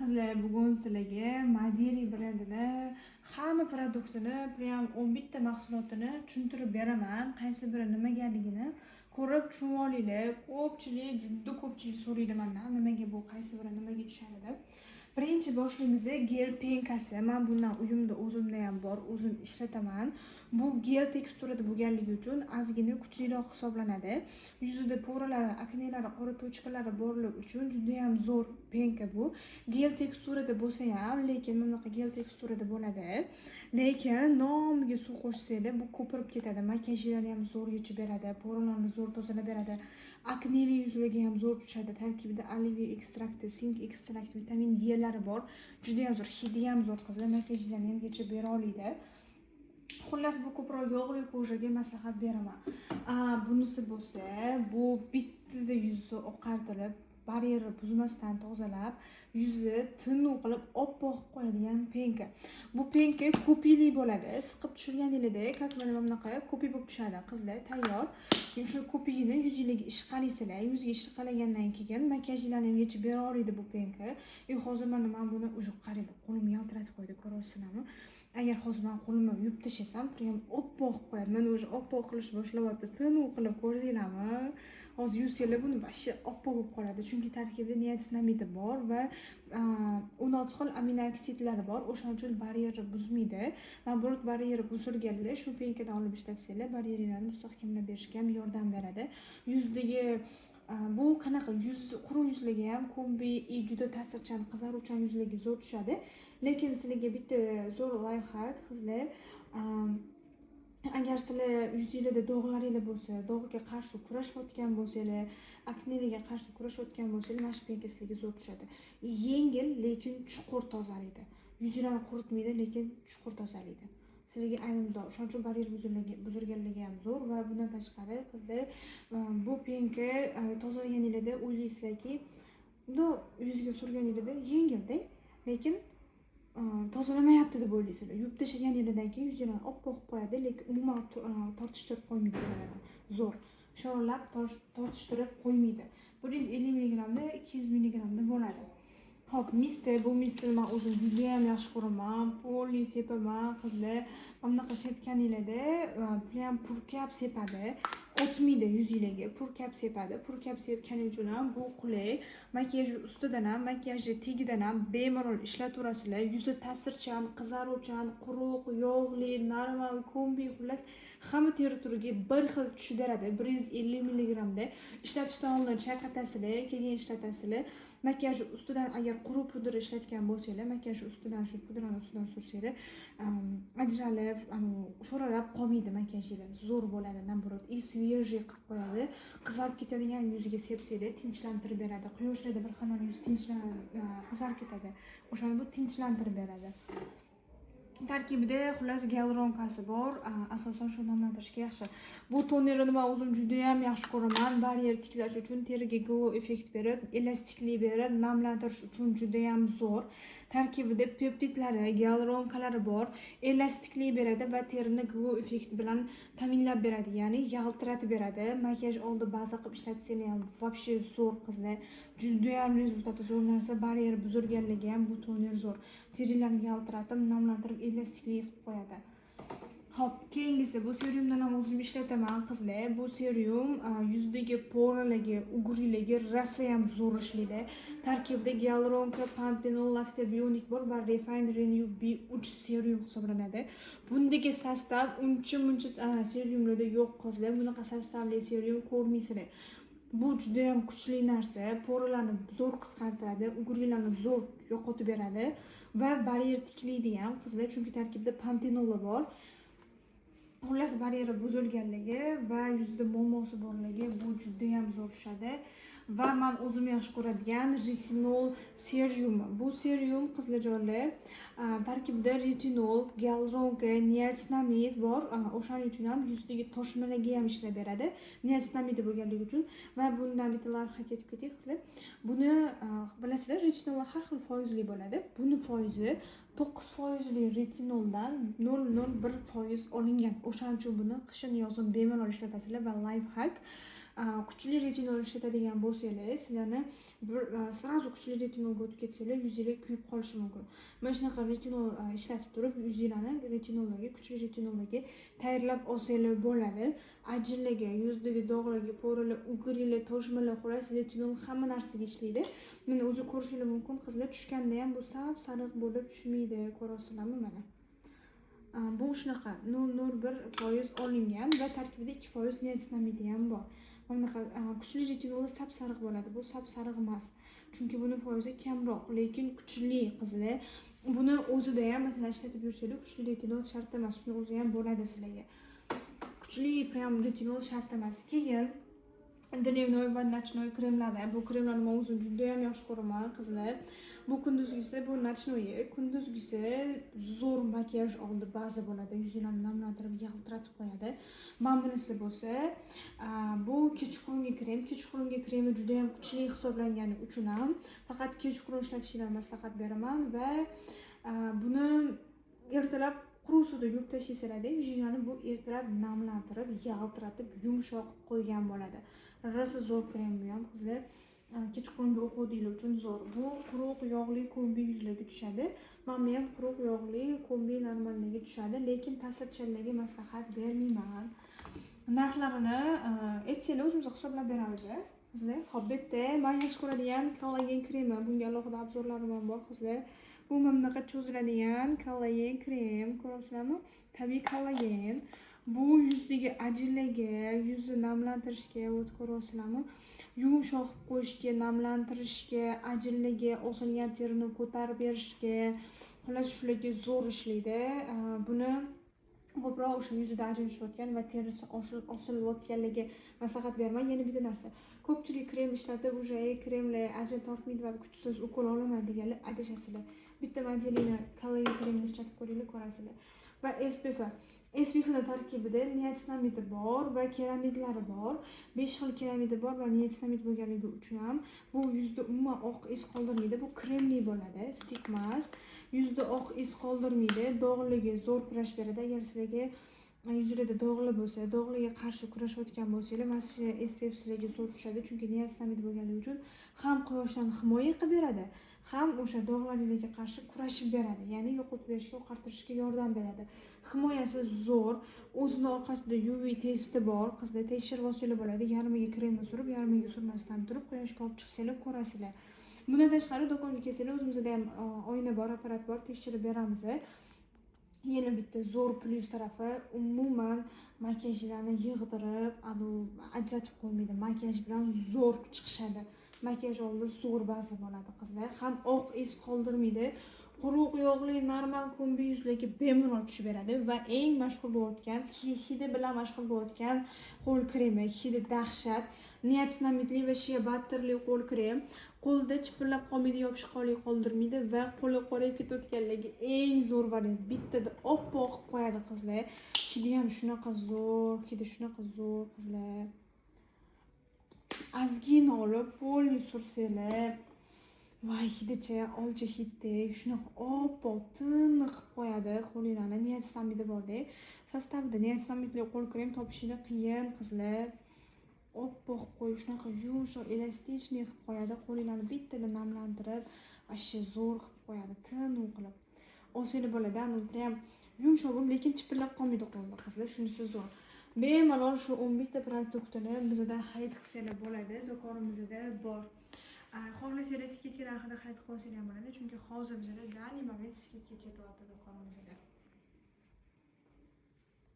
Qizlar, bugun sizlarga Madiri brendini hamma produktini, prям 11 ta mahsulotini tushuntirib beraman. Qaysi biri nimaligini ko'rib tushunib olinglar. Juda ko'pchilik so'raydi mendan, nimaga bu, qaysi biri nimaga tushadi deb. Birinchi boshlaymiz. Gel penkasi. Men bundan uyimda o'zimda ham bor, o'zim ishlataman. Bu gel teksturada bo'lganligi uchun ozgina kuchliroq hisoblanadi. Yuzida po'ralari, aknelari, qora tochkalari borligi uchun juda ham zo'r penka bu. Gel teksturada bo'lsa ham, lekin bunaqa gel teksturada bo'ladi. Lekin nomiga suv qo'shsanglar, bu ko'pirib ketadi. Makiyajlarni ham zo'r yechib beradi, po'ralarni zo'r tozalab beradi. Akneli yuzlarga ham zo'r tushadi. Tarkibida olive ekstrakti, sink ekstrakti, vitamin D lari bor. Juda ham zo'r, hidi ham zo'r, qizlar makiyajlarni ham yechib bera oladi. Xullas, bu ko'proq yog'li ko'zaga maslahat beraman. Bunisi bo'lsa, bu bittada yuzni oqartirib, bariyerni buzmasdan tozalab, yuzni tiniq qilib oppoq qilib qo'yadigan penka. Bu penka ko'piyli bo'ladi. Siqib tushirganingizda, как mana bunaqa ko'piy bo'lib tushadi. Qizlar, tayyor. Shu ko'piyini yuzingizga ishqalaysizlar. Yuzga ishqalagandan keyin makiyajlarni ham yechib bera oladi bu penka. Hozir men buni ujib qaranglar, qo'lim yaltiratib qo'ydi, ko'ryapsizlarmi? Agar hozir men qo'limni yuvib tashlasam, prям oppoq qo'yadi. Mana o'sha oppoq qilish boshlayapti. Tiniq qilib ko'rdinglarmi? Hozir yuvsanglar buni vashshe oppoq bo'lib qoladi. Chunki tarkibida niasinamidi bor va 16 xil amino oksidlari bor. O'shaning uchun bariyerni buzmaydi. Naborot bariyeri buzilganlar shu penkadan olib ishlatsanglar, bariyerlarni mustahkamlab berishga ham yordam beradi. Yuzdagi bu qanaqa quruq yuzlarga ham kombi juda ta'sirchan, qizaruvchan yuzlarga zo'r tushadi. Lekin sizlarga bitta zo'r layfhak, qizlar, agar sizlar yuzingizda dog'laringiz bo'lsa, dog'ga qarshi kurashayotgan bo'lsangiz, aknelarga qarshi kurashayotgan bo'lsangiz, mana shu penka sizlarga zo'r tushadi. Yengil, lekin chuqur tozalaydi. Yuzinglarni quritmaydi, lekin chuqur tozalaydi. Sizlarga ayrimda o'shaning uchun baryer buzilganligi ham zo'r va bundan tashqari, qizlar, bu penka tozalaganingizda o'ylaysizlarki, yuzga surganingizda yengilda, lekin tozalamayapti deb o'ylaysizlar. Yuvib tashlaganingizdan keyin yuzinglarni oppoq qo'yadi, lekin umuman tortishtirib qo'ymaydi. Zo'r. Sho'rlab tortishtirib qo'ymaydi. 150 mg da 200 mg da bo'ladi. Hop, mister, bu misterni men o'zim juda ham yaxshi ko'raman. Poli sepaman, qizlar. Bunaqa sepganingizda, prям purkab sepadi. O'tmaydi yuzingizga, purkab sepadi. Purkab sepganing uchun ham bu qulay. Makiyaj ustidan ham, makiyajning tagidan ham bemalol ishlataverasizlar. Yuzi ta'sirchan, qizaruvchan, quruq, yog'li, normal, kombi, xullas hamma teri turiga bir xil tushib beradi. 150 mg da ishlatishdan oldin chayqatasizlar, keyin ishlatasizlar. Makiyaj ustidan agar quruq pudra ishlatgan bo'lsangiz, makiyaj ustidan shu pudrani ustidan sursanglar, ajralib, sho'ralab qolmaydi makiyajingiz. Zo'r bo'ladi, naborot, свежий qilib qo'yadi. Qizarib ketadigan yuziga sepsanglar, tinchlantirib beradi. Quyoshlarda bir xil yuz qizarib ketadi. O'shani bu tinchlantirib beradi. Tarkibida xullas gialuronkasi bor. Asosan shu namlantirishga yaxshi. Bu tonerni men o'zim juda ham yaxshi ko'raman. Bariyer tiklash uchun, teriga glow effekt berib, elastiklik berib, namlantirish uchun juda ham zo'r. Tarkibida peptidlari, gialuronkalari bor. Elastiklik beradi va terini glow effekt bilan ta'minlab beradi, ya'ni yaltiratib beradi. Makiyaj oldi baza qilib ishlatsanglar ham вообще zo'r, qizlar. Juda ham rezultati zo'r narsa. Bariyer buzilganligi ham bu toner zo'r. Terilarni yaltiratib, namlantirib, elastiklik qilib qo'yadi. Hop, keyingisi bu seryumdan ham o'zim ishlataman, qizlar. Bu seryum yuzdagi po'ralarga, ugurlarga rosa ham zo'r ishlaydi. Tarkibida gialuronka, pantenol, lactabionik bor va Refine Renew B3 seryum hisoblanadi. Bundagi sostav uncha-muncha seryumlarda yo'q, qizlar. Bunaqa sostavli seryum ko'rmaysizlar. Bu juda ham kuchli narsa. Po'ralarni zo'r qisqartiradi, ugurlarni zo'r yo'qotib beradi va bariyer tiklaydi ham, qizlar, chunki tarkibida pantenol bor. Xullas, bariyeri buzilganligi va yuzda muammosi borligi bu juda ham zo'r tushadi. Va men o'zim yaxshi ko'radigan retinol seryum. Bu seryum, qizlarjonlar, tarkibida retinol, gialuronka, niasinamid bor. O'shaning uchun ham yuzdagi toshmalarga ham ishlab beradi. Niasinamid bo'lganligi uchun va bundan bitta lavha ketib ketdik, qizlar. Buni bilasizlar, retinol har xil foizli bo'ladi. Buni foizi 9% retinoldan 0,01% olingan. O'shaning uchun buni qishin yozin bemalol ishlatasizlar va life hack. kuchli retinol ishlatadigan bo'lsangiz, sizlarni sразу kuchli retinolga o'tib ketsangiz, yuzingiz kuyib qolishi mumkin. Mana shunaqa retinol ishlatib turib, yuzinglarni retinollarga, kuchli retinollarga tayyorlab olsangiz bo'ladi. Ajinlarga, yuzdagi dog'larga, po'rilar, ugurlar, toshmalar, xolos retinol hamma narsaga ishlaydi. Meni o'zi ko'rishingiz mumkin, qizlar tushganda ham bu sariq bo'lib tushmaydi, ko'rasizlarmi mana. Bu shunaqa 0,01% olingan va tarkibida 2% niasinamidi ham bor. Bunaqa kuchli retinol sariq bo'ladi. Bu sariq emas. Chunki buni foizi kamroq, lekin kuchli qizlar. Buni o'zida ham masalan ishlatib yursangiz, kuchli retinol shart emas. Shuni o'zi ham bo'ladi sizlarga. Kuchli prям retinol shart emas. Keyin dnevnoy va nochnoy kremlarda. Bu kremlarni men o'zim juda ham yaxshi ko'raman, qizlar. Bu kunduzgisi, bu nochnoyi. Kunduzgisi zo'r makiyaj oldi baza bo'ladi. Yuzinglarni namlantirib, yaltiratib qo'yadi. Mana bunisi bo'lsa, bu kechqurungi krem. Kechqurungi kremi juda ham kuchli hisoblangani uchun ham faqat kechqurun ishlatishingizni maslahat beraman va buni ertalab quruq suvda yuvib tashlaysizlar, yuzinglarni bu ertalab namlantirib, yaltiratib, yumshoq qo'ygan bo'ladi. Rosa zo'r krem bu ham qizlar. Kechqurungi ovqatlar uchun zo'r. Bu quruq yog'li kombi yuzlarga tushadi. Men ham quruq yog'li kombi normallarga tushadi, lekin ta'sirchanlarga maslahat bermayman. Narxlarini aytsangiz o'zimiz hisoblab beramiz. Qizlar, xo'p, bitta men yaxshi ko'radigan kollagen kremi. Bunga alohida obzorlarim ham bor, qizlar. Bu mana bunaqa cho'ziladigan kollagen krem, ko'rasizlarmi? Tabiiy kollagen. Bu yuzdagi ajinlarga, yuzni namlantirishga, o't ko'rasizlarmi? Yumshoq qo'yishga, namlantirishga, ajinlarga, osilgan terini ko'tarib berishga, xolos shularga zo'r ishlaydi. Buni ko'proq o'sha yuzida ajin tushayotgan va terisi osilib maslahat beraman. Yana bitta narsa. Ko'pchilik krem ishlatib, o'sha kremlar ajin tortmaydi va kuchsiz ukol olaman deganlar adashasizlar. Bitta modelini kollagen kremini ishlatib ko'ringlar, ko'rasizlar. Va SPF. SPF'ning tarkibida niasinamidi bor va keramidlari bor. 5 xil keramidi bor va niasinamid bo'lganligi uchun ham bu yuzda umuman oq iz qoldirmaydi. Bu kremli bo'ladi, stick emas. Yuzda oq iz qoldirmaydi, dog'larga zo'r kurash beradi. Agar sizlarga yuzingizda dog'lar bo'lsa, dog'larga qarshi kurashayotgan bo'lsangiz, mana shu SPF sizlarga zo'r tushadi, chunki niasinamid bo'lganligi uchun ham quyoshdan himoya qilib beradi, ham o'sha dog'larga qarshi kurashib beradi. Ya'ni yo'qotib berishga, oqartirishga yordam beradi. Himoyasi zo'r, o'zini orqasida UV testi bor. Qizlar tekshirib olsangiz bo'ladi. Yarmiga kremni surib, yarmiga surmasdan turib quyoshga olib chiqsangiz ko'rasizlar. Bundan tashqari do'konga kelsangiz, o'zimizda ham oyna bor, apparat bor, tekshirib beramiz. Yana bitta zo'r plyus tarafi, umuman makiyajlarni yig'dirib, ajratib qo'ymaydi. Makiyaj bilan zo'r chiqishadi. Makiyaj oldi zo'r baza bo'ladi, qizlar. Ham oq iz qoldirmaydi. Quruq yog'li normal kombi yuzlarga bemalol tushib beradi va eng mashhur bo'layotgan, hidi bilan mashhur bo'layotgan qo'l kremi, hidi dahshat, niasinamidli va shea butterli qo'l krem. Qo'lda chipillab qolmaydi, yopishqonlik qoldirmaydi va qo'li qorayib ketayotganligi eng zo'r variant. Bittada oppoq qilib qo'yadi, qizlar. Hidi ham shunaqa zo'r, qizlar. Ozgina olib, polni sursanglar, voy, hidicha, olcha hiddek, shunaqa oppoq, tiniq qilib qo'yadi qo'linglarni. Niasinamidi bor-da. Sostavida niasinamidli qo'l krem topishni qiyin, qizlar. Oppoq qo'yib, shunaqa yumshoq, elastichniy qilib qo'yadi. Qo'linglarni bittada namlantirib, ashyo zo'r qilib qo'yadi, tiniq qilib. Olsangiz bo'ladi, ham yumshoq, lekin chipillab qolmaydi qo'lda, qizlar. Shunisi zo'r. Bemalol shu 11 ta produktini bizda xarid qilsangiz bo'ladi, do'konimizda bor. Xohlasangiz skidka narxida xarid qilsangiz ham bo'ladi, chunki hozir bizda данный moment skidka ketyapti.